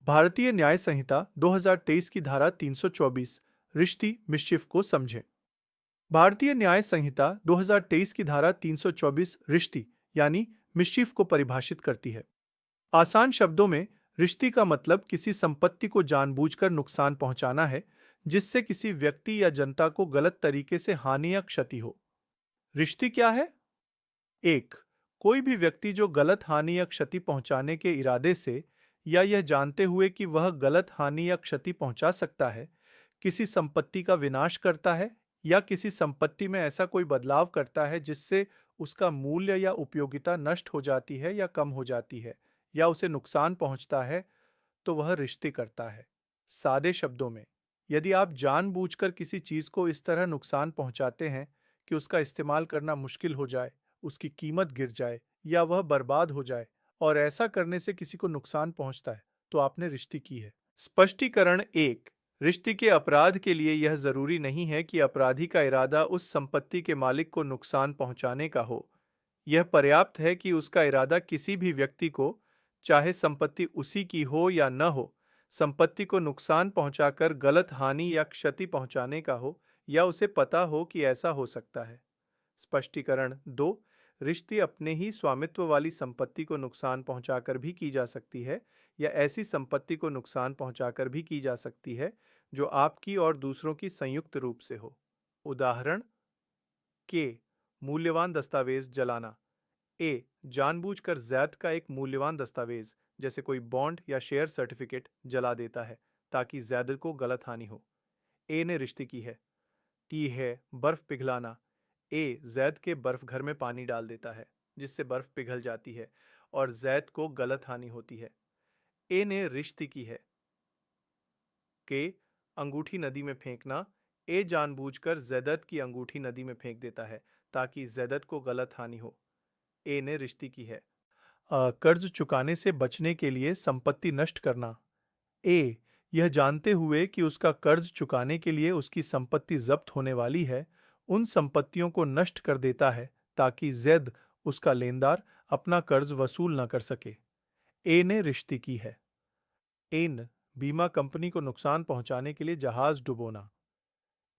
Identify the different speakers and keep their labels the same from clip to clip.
Speaker 1: भारतीय न्याय संहिता 2023 की धारा 324 रिश्ती मिश्रिफ को समझें। भारतीय न्याय संहिता 2023 की धारा 324 रिश्ती यानी मिश्रिफ को परिभाषित करती है। आसान शब्दों में रिश्ती का मतलब किसी संपत्ति को जानबूझकर नुकसान पहुंचाना है जिससे किसी व्यक्ति या जनता को गलत तरीके से हानि या क्षति हो। रिश्ती क्या है? एक, कोई भी व्यक्ति जो गलत हानि या क्षति पहुंचाने के इरादे से या यह जानते हुए कि वह गलत हानि या क्षति पहुंचा सकता है, किसी संपत्ति का विनाश करता है या किसी संपत्ति में ऐसा कोई बदलाव करता है जिससे उसका मूल्य या उपयोगिता नष्ट हो जाती है या कम हो जाती है या उसे नुकसान पहुंचता है, तो वह रिश्ती करता है। सादे शब्दों में, यदि आप जानबूझकर किसी चीज को इस तरह नुकसान पहुंचाते हैं कि उसका इस्तेमाल करना मुश्किल हो जाए, उसकी कीमत गिर जाए या वह बर्बाद हो जाए और ऐसा करने से किसी को नुकसान पहुंचता है, तो आपने रिश्ती की है। स्पष्टीकरण एक, रिश्ती के अपराध के लिए यह जरूरी नहीं है कि अपराधी का इरादा उस संपत्ति के मालिक को नुकसान पहुंचाने का हो। यह पर्याप्त है कि उसका इरादा किसी भी व्यक्ति को, चाहे संपत्ति उसी की हो या न हो, संपत्ति को नुकसान पहुंचाकर गलत हानि या क्षति पहुंचाने का हो या उसे पता हो कि ऐसा हो सकता है। स्पष्टीकरण दो, रिश्ती अपने ही स्वामित्व वाली संपत्ति को नुकसान पहुंचाकर भी की जा सकती है या ऐसी संपत्ति को नुकसान पहुंचाकर भी की जा सकती है जो आपकी और दूसरों की संयुक्त रूप से हो। उदाहरण के, मूल्यवान दस्तावेज जलाना। ए, जानबूझकर जैद का एक मूल्यवान दस्तावेज जैसे कोई बॉन्ड या शेयर सर्टिफिकेट जला देता है ताकि जैद को गलत हानि हो। ए ने रिश्ती की है। टी है बर्फ पिघलाना। ए, जैद के बर्फ घर में पानी डाल देता है जिससे बर्फ पिघल जाती है और जैद को गलत हानि होती है। ए ने रिश्ती की है। के, अंगूठी नदी में फेंकना। ए जानबूझकर जैदत की अंगूठी नदी में फेंक देता है ताकि जैदत को गलत हानि हो। ए ने रिश्ती की है। कर्ज चुकाने से बचने के लिए संपत्ति नष्ट करना। ए, यह जानते हुए कि उसका कर्ज चुकाने के लिए उसकी संपत्ति जब्त होने वाली है, उन संपत्तियों को नष्ट कर देता है ताकि जैद, उसका लेनदार, अपना कर्ज वसूल न कर सके। ए ने रिश्ती की है। एन, बीमा कंपनी को नुकसान पहुंचाने के लिए जहाज डुबोना।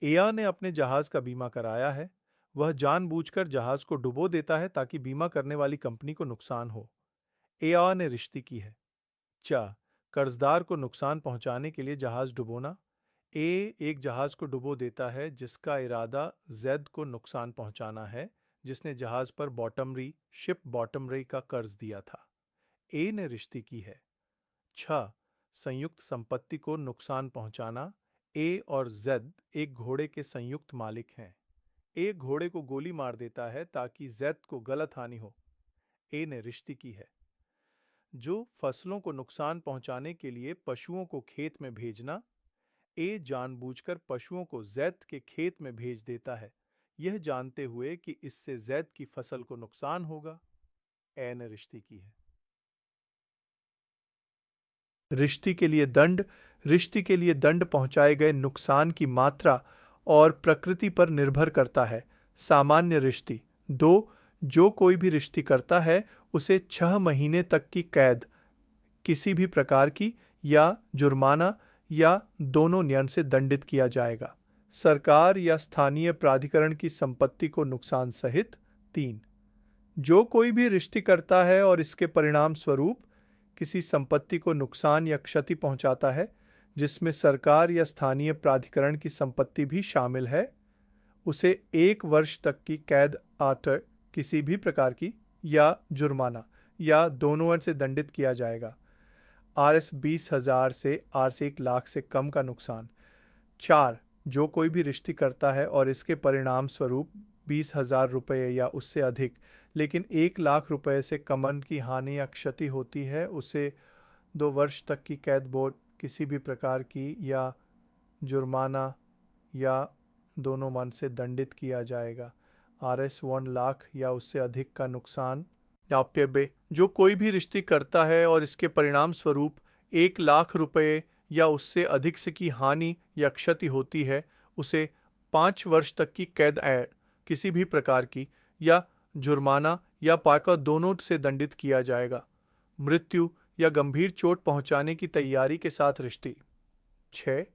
Speaker 1: एया ने अपने जहाज का बीमा कराया है। वह जानबूझकर जहाज को डुबो देता है ताकि बीमा करने वाली कंपनी को नुकसान हो। एया ने रिश्ती की है। चा, कर्जदार को नुकसान पहुंचाने के लिए जहाज डुबोना। ए एक जहाज को डुबो देता है जिसका इरादा जैद को नुकसान पहुंचाना है, जिसने जहाज पर शिप बॉटमरी का कर्ज दिया था। ए ने रिश्ती की है। छ, संयुक्त संपत्ति को नुकसान पहुंचाना। ए और जैद एक घोड़े के संयुक्त मालिक हैं। ए घोड़े को गोली मार देता है ताकि जैद को गलत हानि हो। ए ने रिश्ती की है। जो फसलों को नुकसान पहुंचाने के लिए पशुओं को खेत में भेजना। ए जानबूझकर पशुओं को जैद के खेत में भेज देता है, यह जानते हुए कि इससे जैद की फसल को नुकसान होगा। ए ने रिश्ती की है। रिश्ती के लिए दंड। रिश्ती के लिए दंड पहुंचाए गए नुकसान की मात्रा और प्रकृति पर निर्भर करता है। सामान्य रिश्ती दो, जो कोई भी रिश्ती करता है उसे 6 महीने तक की कैद, किसी भी प्रकार की, या जुर्माना या दोनों न्याय से दंडित किया जाएगा। सरकार या स्थानीय प्राधिकरण की संपत्ति को नुकसान सहित। 3, जो कोई भी रिश्ती करता है और इसके परिणाम स्वरूप किसी संपत्ति को नुकसान या क्षति पहुंचाता है जिसमें सरकार या स्थानीय प्राधिकरण की संपत्ति भी शामिल है, उसे 1 वर्ष तक की कैद आटर किसी भी प्रकार की या जुर्माना या दोनों से दंडित किया जाएगा। RS 20,000 से RS 1 लाख से कम का नुकसान। 4, जो कोई भी रिश्ती करता है और इसके परिणाम स्वरूप 20,000 रुपये या उससे अधिक लेकिन 1 लाख रुपये से कम की हानि या क्षति होती है, उसे 2 वर्ष तक की कैद बोर्ड किसी भी प्रकार की या जुर्माना या दोनों मन से दंडित किया जाएगा। RS 1 लाख या उससे अधिक का नुकसान। जो कोई भी रिश्ती करता है और इसके परिणाम स्वरूप 1 लाख रुपये या उससे अधिक से की हानि या क्षति होती है, उसे 5 वर्ष तक की कैद किसी भी प्रकार की या जुर्माना या पाका दोनों से दंडित किया जाएगा। मृत्यु या गंभीर चोट पहुंचाने की तैयारी के साथ रिश्ती। 6.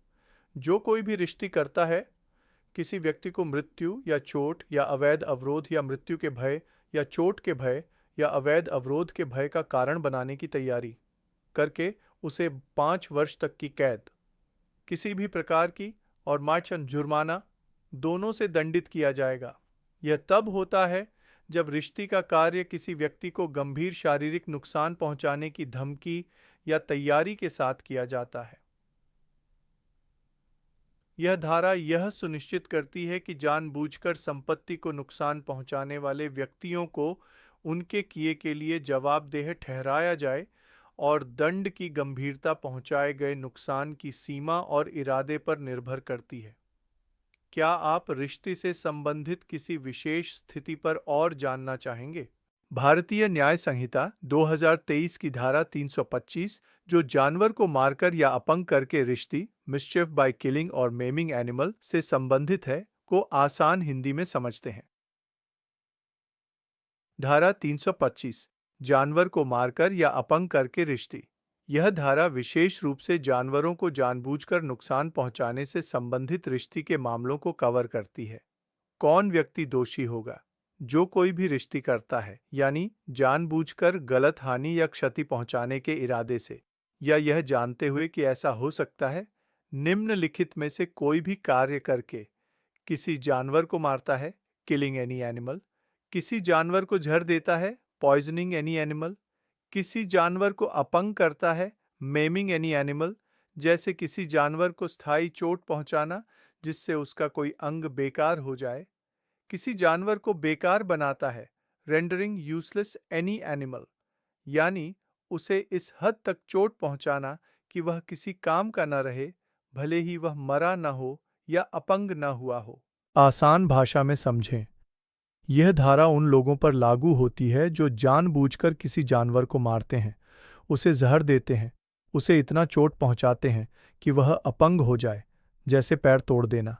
Speaker 1: जो कोई भी रिश्ती करता है किसी व्यक्ति को मृत्यु या चोट या अवैध अवरोध या मृत्यु के भय या चोट के भय या अवैध अवरोध के भय का कारण बनाने की तैयारी करके उसे 5 वर्ष तक की कैद, किसी भी प्रकार की और माचन जुर्माना दोनों से दंडित किया जाएगा। यह तब होता है जब रिश्ती का कार्य किसी व्यक्ति को गंभीर शारीरिक नुकसान पहुंचाने की धमकी या तैयारी के साथ किया जाता है। यह धारा यह सुनिश्चित करती है कि जानबूझकर संपत्ति को नुकसान पहुंचाने वाले व्यक्तियों को उनके किए के लिए जवाबदेह ठहराया जाए और दंड की गंभीरता पहुंचाए गए नुकसान की सीमा और इरादे पर निर्भर करती है। क्या आप रिश्ते से संबंधित किसी विशेष स्थिति पर और जानना चाहेंगे? भारतीय न्याय संहिता 2023 की धारा 325, जो जानवर को मारकर या अपंग करके रिश्ती मिसचिफ बाय किलिंग और मेमिंग एनिमल से संबंधित है, को आसान हिंदी में समझते हैं। धारा 325, जानवर को मारकर या अपंग करके रिश्ती। यह धारा विशेष रूप से जानवरों को जानबूझकर नुकसान पहुंचाने से संबंधित रिश्ती के मामलों को कवर करती है। कौन व्यक्ति दोषी होगा? जो कोई भी रिश्ती करता है, यानी जानबूझकर गलत हानि या क्षति पहुंचाने के इरादे से, या यह जानते हुए कि ऐसा हो सकता है, निम्नलिखित में से कोई भी कार्य करके किसी जानवर को मारता है, किलिंग एनी एनिमल, किसी जानवर को जहर देता है, पॉइजनिंग एनी एनिमल, किसी जानवर को अपंग करता है, मेमिंग एनी एनिमल, जैसे किसी जानवर को स्थायी चोट पहुंचाना जिससे उसका कोई अंग बेकार हो जाए, किसी जानवर को बेकार बनाता है, रेंडरिंग यूजलेस एनी एनिमल, यानी उसे इस हद तक चोट पहुंचाना कि वह किसी काम का न रहे, भले ही वह मरा न हो या अपंग न हुआ हो। आसान भाषा में समझें। यह धारा उन लोगों पर लागू होती है जो जानबूझकर किसी जानवर को मारते हैं, उसे जहर देते हैं, उसे इतना चोट पहुंचाते हैं कि वह अपंग हो जाए, जैसे पैर तोड़ देना,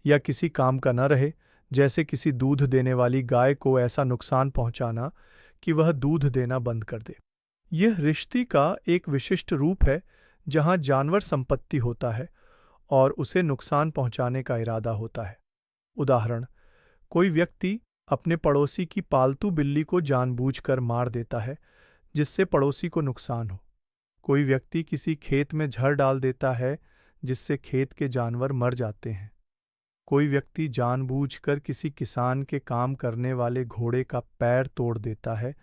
Speaker 1: या किसी काम का न रहे, जैसे किसी दूध देने वाली गाय को ऐसा नुकसान पहुंचाना कि वह दूध देना बंद कर दे। यह रिश्ती का एक विशिष्ट रूप है जहां जानवर संपत्ति होता है और उसे नुकसान पहुंचाने का इरादा होता है। उदाहरण, कोई व्यक्ति अपने पड़ोसी की पालतू बिल्ली को जानबूझकर मार देता है जिससे पड़ोसी को नुकसान हो। कोई व्यक्ति किसी खेत में जहर डाल देता है जिससे खेत के जानवर मर जाते हैं। कोई व्यक्ति जानबूझकर किसी किसान के काम करने वाले घोड़े का पैर तोड़ देता है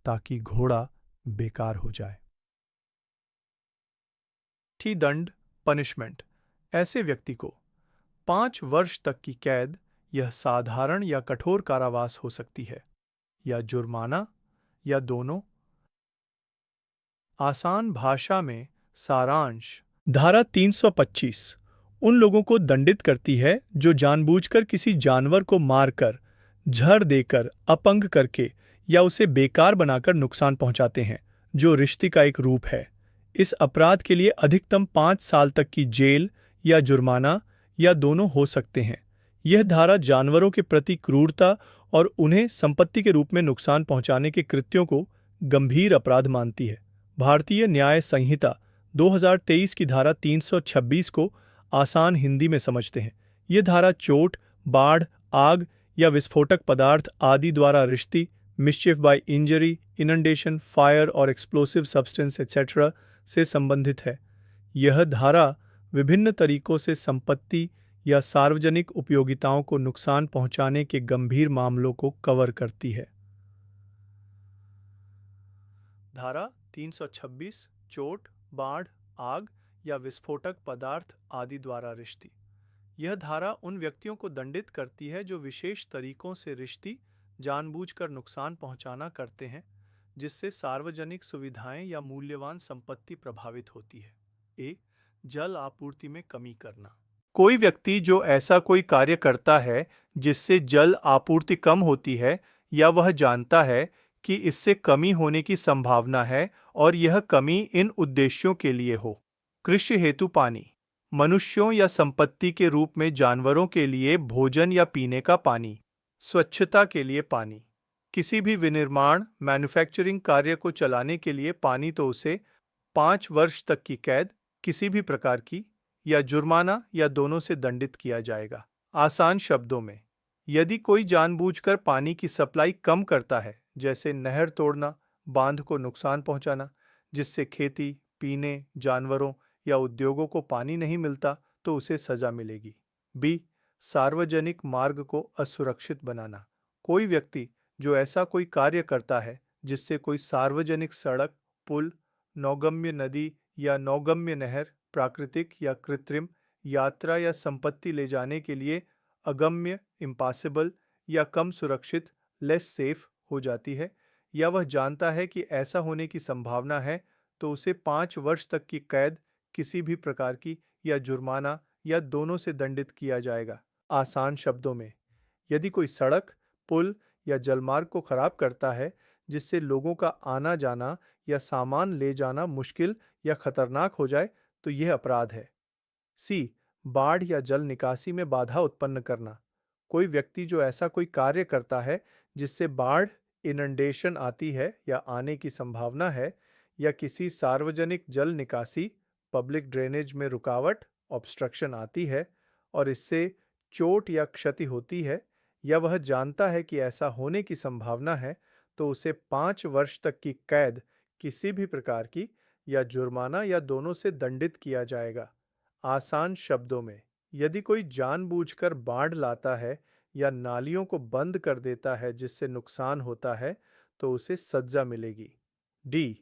Speaker 1: ताकि घोड़ा बेकार हो जाए। दंड, पनिशमेंट। ऐसे व्यक्ति को 5 वर्ष तक की कैद, यह साधारण या कठोर कारावास हो सकती है, या जुर्माना, या दोनों। आसान भाषा में सारांश। धारा 325 उन लोगों को दंडित करती है जो जानबूझकर किसी जानवर को मारकर, जहर देकर, अपंग करके या उसे बेकार बनाकर नुकसान पहुंचाते हैं, जो रिश्ती का एक रूप है। इस अपराध के लिए अधिकतम 5 साल तक की जेल या जुर्माना या दोनों हो सकते हैं। यह धारा जानवरों के प्रति क्रूरता और उन्हें संपत्ति के रूप में नुकसान पहुंचाने के कृत्यों को गंभीर अपराध मानती है। भारतीय न्याय संहिता 2023 की धारा 326 को आसान हिंदी में समझते हैं। यह धारा चोट, बाढ़, आग या विस्फोटक पदार्थ आदि द्वारा रिश्ती, mischief by injury, inundation, fire और एक्सप्लोसिव सब्सटेंस एटसेट्रा से संबंधित है। यह धारा विभिन्न तरीकों से संपत्ति या सार्वजनिक उपयोगिताओं को नुकसान पहुंचाने के गंभीर मामलों को कवर करती है। धारा 326 चोट, बाढ़, आग या विस्फोटक पदार्थ आदि द्वारा रिश्ती। यह धारा उन व्यक्तियों को दंडित करती है जो विशेष तरीकों से रिश्ती, जानबूझकर नुकसान पहुंचाना करते हैं जिससे सार्वजनिक सुविधाएं या मूल्यवान संपत्ति प्रभावित होती है। ए. जल आपूर्ति में कमी करना। कोई व्यक्ति जो ऐसा कोई कार्य करता है जिससे जल आपूर्ति कम होती है या वह जानता है कि इससे कमी होने की संभावना है और यह कमी इन उद्देश्यों के लिए हो। कृषि हेतु पानी, मनुष्यों या संपत्ति के रूप में जानवरों के लिए भोजन या पीने का पानी, स्वच्छता के लिए पानी, किसी भी विनिर्माण मैन्युफैक्चरिंग कार्य को चलाने के लिए पानी तो उसे 5 वर्ष तक की कैद, किसी भी प्रकार की, या जुर्माना या दोनों से दंडित किया जाएगा। आसान शब्दों में, यदि कोई जानबूझकर पानी की सप्लाई कम करता है, जैसे नहर तोड़ना, बांध को नुकसान पहुंचाना, जिससे खेती, पीने, जानवरों या उद्योगों को पानी नहीं मिलता, तो उसे सजा मिलेगी। बी, सार्वजनिक मार्ग को असुरक्षित बनाना। कोई व्यक्ति जो ऐसा कोई कार्य करता है जिससे कोई सार्वजनिक सड़क, पुल, नौगम्य नदी या नौगम्य नहर प्राकृतिक या कृत्रिम यात्रा या संपत्ति ले जाने के लिए अगम्य, इम्पॉसिबल या कम सुरक्षित, लेस सेफ हो जाती है, या वह जानता है कि ऐसा होने की संभावना है, तो उसे 5 वर्ष तक की कैद, किसी भी प्रकार की, या जुर्माना या दोनों से दंडित किया जाएगा। आसान शब्दों में, यदि कोई सड़क, पुल या जलमार्ग को खराब करता है जिससे लोगों का आना जाना या सामान ले जाना मुश्किल या खतरनाक हो जाए, तो यह अपराध है। सी, बाढ़ या जल निकासी में बाधा उत्पन्न करना। कोई व्यक्ति जो ऐसा कोई कार्य करता है जिससे बाढ़, इनंडेशन आती है या आने की संभावना है, या किसी सार्वजनिक जल निकासी, पब्लिक ड्रेनेज में रुकावट, ऑब्स्ट्रक्शन आती है और इससे चोट या क्षति होती है, या वह जानता है कि ऐसा होने की संभावना है, तो उसे 5 वर्ष तक की कैद, किसी भी प्रकार की, या जुर्माना या दोनों से दंडित किया जाएगा। आसान शब्दों में, यदि कोई जानबूझकर बाढ़ लाता है या नालियों को बंद कर देता है जिससे नुकसान होता है, तो उसे सजा मिलेगी। डी,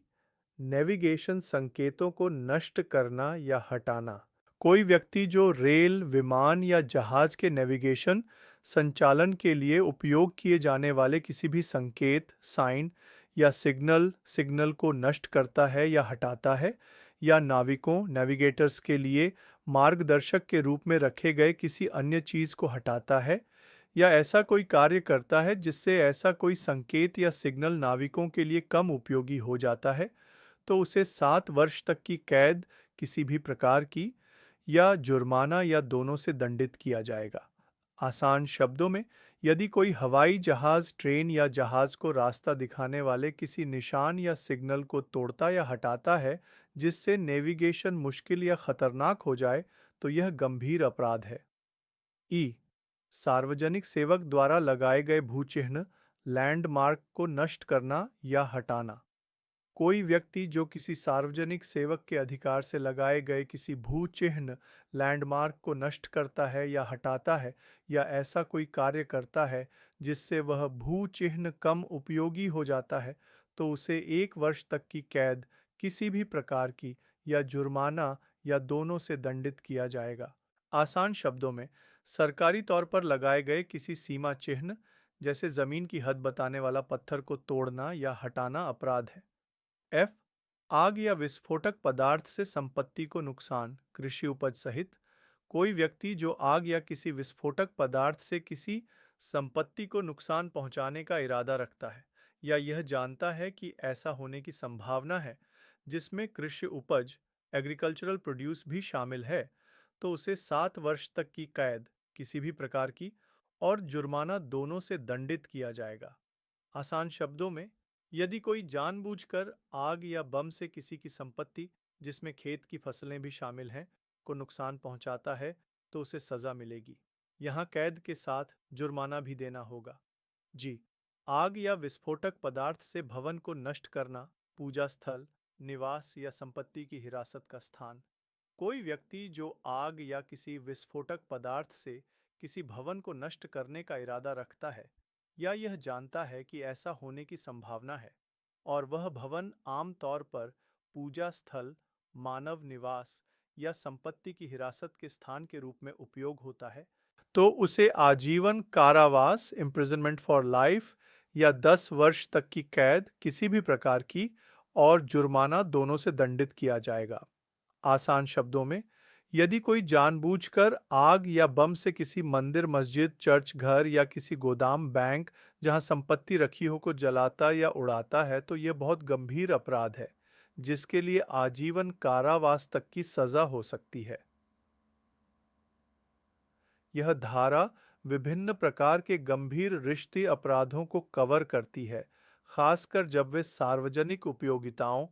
Speaker 1: नेविगेशन संकेतों को नष्ट करना या हटाना। कोई व्यक्ति जो रेल, विमान या जहाज के नेविगेशन संचालन के लिए उपयोग किए जाने वाले किसी भी संकेत, साइन या सिग्नल को नष्ट करता है या हटाता है, या नाविकों, नेविगेटर्स के लिए मार्गदर्शक के रूप में रखे गए किसी अन्य चीज को हटाता है, या ऐसा कोई कार्य करता है जिससे ऐसा कोई संकेत या सिग्नल नाविकों के लिए कम उपयोगी हो जाता है, तो उसे 7 वर्ष तक की कैद, किसी भी प्रकार की, या जुर्माना या दोनों से दंडित किया जाएगा। आसान शब्दों में, यदि कोई हवाई जहाज, ट्रेन या जहाज को रास्ता दिखाने वाले किसी निशान या सिग्नल को तोड़ता या हटाता है जिससे नेविगेशन मुश्किल या खतरनाक हो जाए, तो यह गंभीर अपराध है। ई, सार्वजनिक सेवक द्वारा लगाए गए भूचिह्न, लैंडमार्क को नष्ट करना या हटाना। कोई व्यक्ति जो किसी सार्वजनिक सेवक के अधिकार से लगाए गए किसी भू चिह्न, लैंडमार्क को नष्ट करता है या हटाता है, या ऐसा कोई कार्य करता है जिससे वह भू चिह्न कम उपयोगी हो जाता है, तो उसे 1 वर्ष तक की कैद, किसी भी प्रकार की, या जुर्माना या दोनों से दंडित किया जाएगा। आसान शब्दों में, सरकारी तौर पर लगाए गए किसी सीमा चिह्न, जैसे जमीन की हद बताने वाला पत्थर को तोड़ना या हटाना अपराध है। एफ, आग या विस्फोटक पदार्थ से संपत्ति को नुकसान, कृषि उपज सहित। कोई व्यक्ति जो आग या किसी विस्फोटक पदार्थ से किसी संपत्ति को नुकसान पहुंचाने का इरादा रखता है, या यह जानता है कि ऐसा होने की संभावना है, जिसमें कृषि उपज, एग्रीकल्चरल प्रोड्यूस भी शामिल है, तो उसे 7 वर्ष तक की कैद, किसी भी प्रकार की, और जुर्माना दोनों से दंडित किया जाएगा। आसान शब्दों में, यदि कोई जानबूझकर आग या बम से किसी की संपत्ति, जिसमें खेत की फसलें भी शामिल हैं, को नुकसान पहुंचाता है, तो उसे सजा मिलेगी। यहाँ कैद के साथ जुर्माना भी देना होगा। जी, आग या विस्फोटक पदार्थ से भवन को नष्ट करना, पूजा स्थल, निवास या संपत्ति की हिरासत का स्थान। कोई व्यक्ति जो आग या किसी विस्फोटक पदार्थ से किसी भवन को नष्ट करने का इरादा रखता है, या यह जानता है कि ऐसा होने की संभावना है, और वह भवन आम तौर पर पूजा स्थल, मानव निवास या संपत्ति की हिरासत के स्थान के रूप में उपयोग होता है, तो उसे आजीवन कारावास, इम्प्रिजनमेंट फॉर लाइफ, या 10 वर्ष तक की कैद, किसी भी प्रकार की, और जुर्माना दोनों से दंडित किया जाएगा। आसान शब्दों में, यदि कोई जानबूझकर आग या बम से किसी मंदिर, मस्जिद, चर्च घर या किसी गोदाम, बैंक जहां संपत्ति रखी हो को जलाता या उड़ाता है, तो यह बहुत गंभीर अपराध है, जिसके लिए आजीवन कारावास तक की सजा हो सकती है। यह धारा विभिन्न प्रकार के गंभीर रिश्ते अपराधों को कवर करती है, खासकर जब वे सार्वजनिक उपयोगिताओं,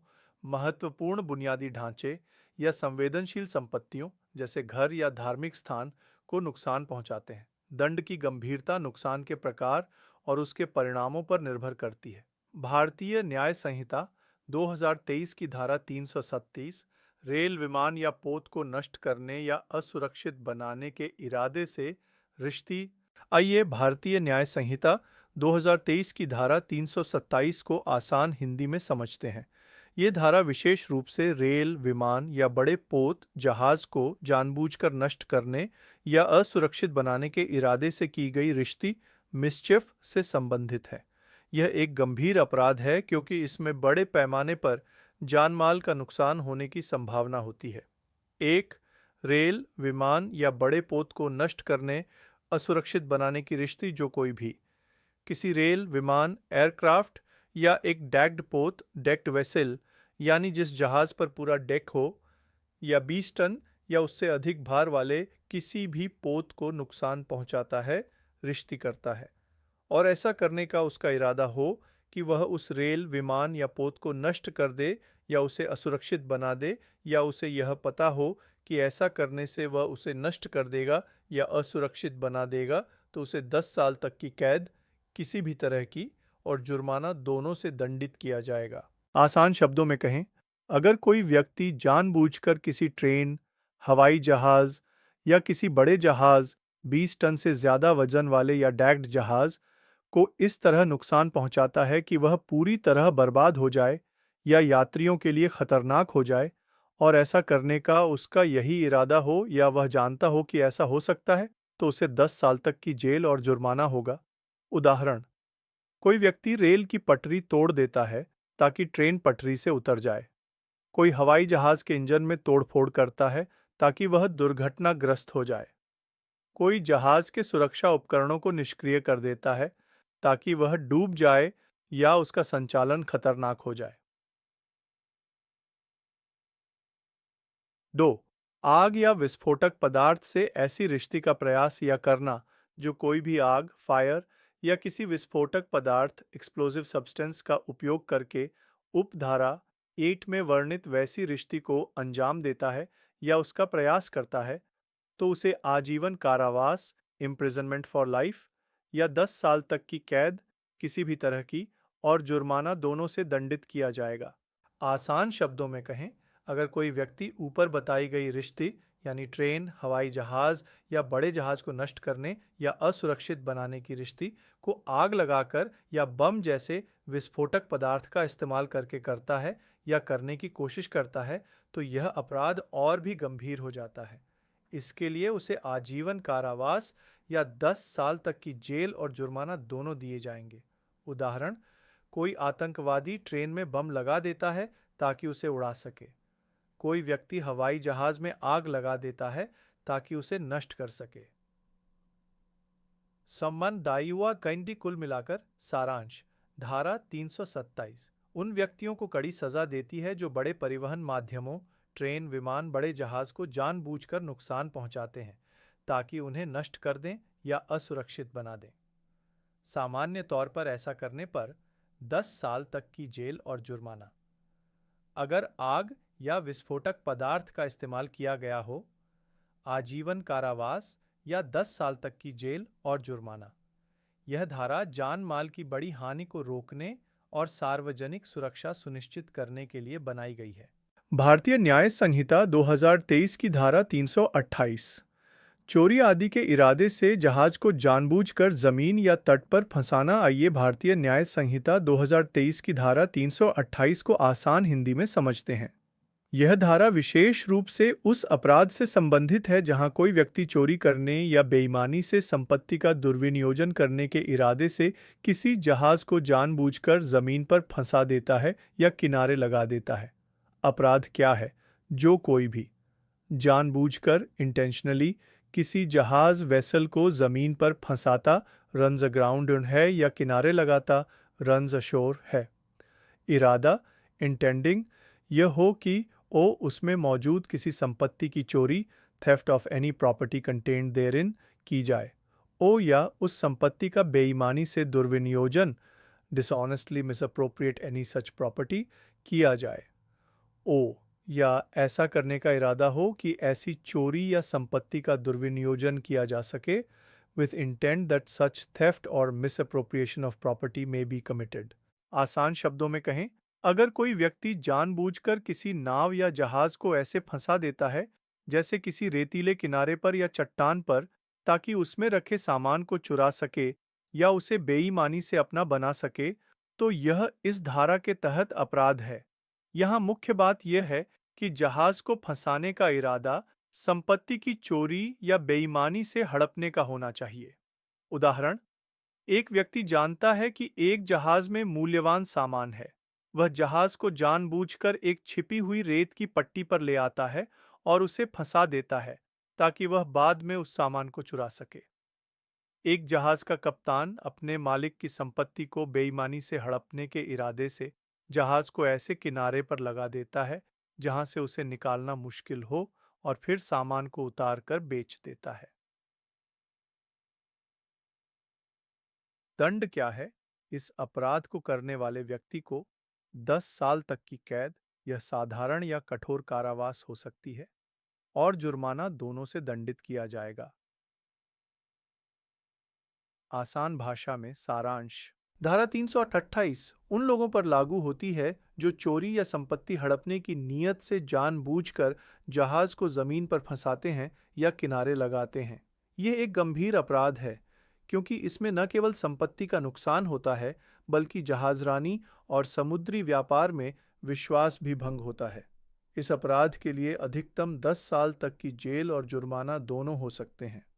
Speaker 1: महत्वपूर्ण बुनियादी ढांचे या संवेदनशील संपत्तियों जैसे घर या धार्मिक स्थान को नुकसान पहुंचाते हैं। दंड की गंभीरता नुकसान के प्रकार और उसके परिणामों पर निर्भर करती है। भारतीय न्याय संहिता 2023 की धारा 337 रेल, विमान या पोत को नष्ट करने या असुरक्षित बनाने के इरादे से रिश्ती। आइए भारतीय न्याय संहिता 2023 की धारा 327 को आसान हिंदी में समझते हैं। ये धारा विशेष रूप से रेल, विमान या बड़े पोत जहाज को जानबूझकर नष्ट करने या असुरक्षित बनाने के इरादे से की गई रिश्ती मिसचिफ से संबंधित है। यह एक गंभीर अपराध है क्योंकि इसमें बड़े पैमाने पर जान-माल का नुकसान होने की संभावना होती है। एक, रेल, विमान या बड़े पोत को नष्ट करने, असुरक्षित बनाने की रिश्ती जो कोई भी किसी रेल, विमान, एयरक्राफ्ट या एक डैक्ड पोत डेक्ड वेसल यानी जिस जहाज पर पूरा डेक हो या 20 टन या उससे अधिक भार वाले किसी भी पोत को नुकसान पहुंचाता है, रिश्ती करता है। और ऐसा करने का उसका इरादा हो कि वह उस रेल, विमान या पोत को नष्ट कर दे या उसे असुरक्षित बना दे, या उसे यह पता हो कि ऐसा करने से वह उसे नष्ट कर देगा या असुरक्षित बना देगा, तो उसे 10 साल तक की कैद किसी भी तरह की और जुर्माना दोनों से दंडित किया जाएगा। आसान शब्दों में कहें, अगर कोई व्यक्ति जानबूझकर किसी ट्रेन, हवाई जहाज या किसी बड़े जहाज, 20 टन से ज्यादा वजन वाले या डैक्ड जहाज को इस तरह नुकसान पहुंचाता है कि वह पूरी तरह बर्बाद हो जाए या यात्रियों के लिए खतरनाक हो जाए, और ऐसा करने का उसका यही इरादा हो या वह जानता हो कि ऐसा हो सकता है, तो उसे 10 साल तक की जेल और जुर्माना होगा। उदाहरण, कोई व्यक्ति रेल की पटरी तोड़ देता है ताकि ट्रेन पटरी से उतर जाए। कोई हवाई जहाज के इंजन में तोड़फोड़ करता है ताकि वह दुर्घटनाग्रस्त हो जाए। कोई जहाज के सुरक्षा उपकरणों को निष्क्रिय कर देता है ताकि वह डूब जाए या उसका संचालन खतरनाक हो जाए। 2. आग या विस्फोटक पदार्थ से ऐसी रिश्ती का प्रयास या करना जो कोई भी आग, फायर या किसी विस्फोटक पदार्थ एक्सप्लोजिव सब्सटेंस का उपयोग करके उपधारा 8 में वर्णित वैसी रिश्ती को अंजाम देता है या उसका प्रयास करता है, तो उसे आजीवन कारावास, इम्प्रिजनमेंट फॉर लाइफ या 10 साल तक की कैद किसी भी तरह की और जुर्माना दोनों से दंडित किया जाएगा। आसान शब्दों में कहें, अगर कोई व्यक्ति ऊपर बताई गई रिश्ती यानी ट्रेन, हवाई जहाज या बड़े जहाज को नष्ट करने या असुरक्षित बनाने की रिश्ती को आग लगाकर या बम जैसे विस्फोटक पदार्थ का इस्तेमाल करके करता है या करने की कोशिश करता है, तो यह अपराध और भी गंभीर हो जाता है। इसके लिए उसे आजीवन कारावास या 10 साल तक की जेल और जुर्माना दोनों दिए जाएंगे। उदाहरण, कोई आतंकवादी ट्रेन में बम लगा देता है ताकि उसे उड़ा सके। कोई व्यक्ति हवाई जहाज में आग लगा देता है ताकि उसे नष्ट कर सके। सम्मान दायुआ कैंडी कुल मिलाकर सारांश, धारा 327 उन व्यक्तियों को कड़ी सजा देती है जो बड़े परिवहन माध्यमों, ट्रेन, विमान, बड़े जहाज को जानबूझकर नुकसान पहुंचाते हैं ताकि उन्हें नष्ट कर दें या असुरक्षित बना दें। सामान्य तौर पर ऐसा करने पर 10 साल तक की जेल और जुर्माना। अगर आग या विस्फोटक पदार्थ का इस्तेमाल किया गया हो, आजीवन कारावास या 10 साल तक की जेल और जुर्माना। यह धारा जान माल की बड़ी हानि को रोकने और सार्वजनिक सुरक्षा सुनिश्चित करने के लिए बनाई गई है। भारतीय न्याय संहिता 2023 की धारा 328 चोरी आदि के इरादे से जहाज को जानबूझकर जमीन या तट पर फंसाना। आइए भारतीय न्याय संहिता 2023 की धारा 328 को आसान हिंदी में समझते हैं। यह धारा विशेष रूप से उस अपराध से संबंधित है जहां कोई व्यक्ति चोरी करने या बेईमानी से संपत्ति का दुर्विनियोजन करने के इरादे से किसी जहाज को जानबूझकर जमीन पर फंसा देता है या किनारे लगा देता है। अपराध क्या है? जो कोई भी जानबूझकर इंटेंशनली किसी जहाज वेसल को जमीन पर फंसाता, रन्स अग्राउंड है, या किनारे लगाता, रन्स अशोर है। इरादा इंटेंडिंग यह हो कि ओ उसमें मौजूद किसी संपत्ति की चोरी, theft of any property contained therein, की जाए। ओ या उस संपत्ति का बेईमानी से दुर्विनियोजन, डिसऑनेस्टली मिसअप्रोप्रिएट एनी सच प्रॉपर्टी, किया जाए। ओ या ऐसा करने का इरादा हो कि ऐसी चोरी या संपत्ति का दुर्विनियोजन किया जा सके with intent that such theft or misappropriation of property may be committed। आसान शब्दों में कहें, अगर कोई व्यक्ति जानबूझकर किसी नाव या जहाज को ऐसे फंसा देता है, जैसे किसी रेतीले किनारे पर या चट्टान पर, ताकि उसमें रखे सामान को चुरा सके या उसे बेईमानी से अपना बना सके, तो यह इस धारा के तहत अपराध है। यहाँ मुख्य बात यह है कि जहाज को फंसाने का इरादा संपत्ति की चोरी या बेईमानी से हड़पने का होना चाहिए। उदाहरण, एक व्यक्ति जानता है कि एक जहाज में मूल्यवान सामान है। वह जहाज को जानबूझकर एक छिपी हुई रेत की पट्टी पर ले आता है और उसे फंसा देता है ताकि वह बाद में उस सामान को चुरा सके। एक जहाज का कप्तान अपने मालिक की संपत्ति को बेईमानी से हड़पने के इरादे से जहाज को ऐसे किनारे पर लगा देता है जहां से उसे निकालना मुश्किल हो और फिर सामान को उतार कर बेच देता है। दंड क्या है? इस अपराध को करने वाले व्यक्ति को 10 साल तक की कैद या साधारण या कठोर कारावास हो सकती है और जुर्माना दोनों से दंडित किया जाएगा। आसान भाषा में सारांश। धारा 328 उन लोगों पर लागू होती है जो चोरी या संपत्ति हड़पने की नीयत से जानबूझकर जहाज को जमीन पर फंसाते हैं या किनारे लगाते हैं। यह एक गंभीर अपराध है क्योंकि इसमें न केवल संपत्ति का नुकसान होता है बल्कि जहाजरानी और समुद्री व्यापार में विश्वास भी भंग होता है। इस अपराध के लिए अधिकतम 10 साल तक की जेल और जुर्माना दोनों हो सकते हैं।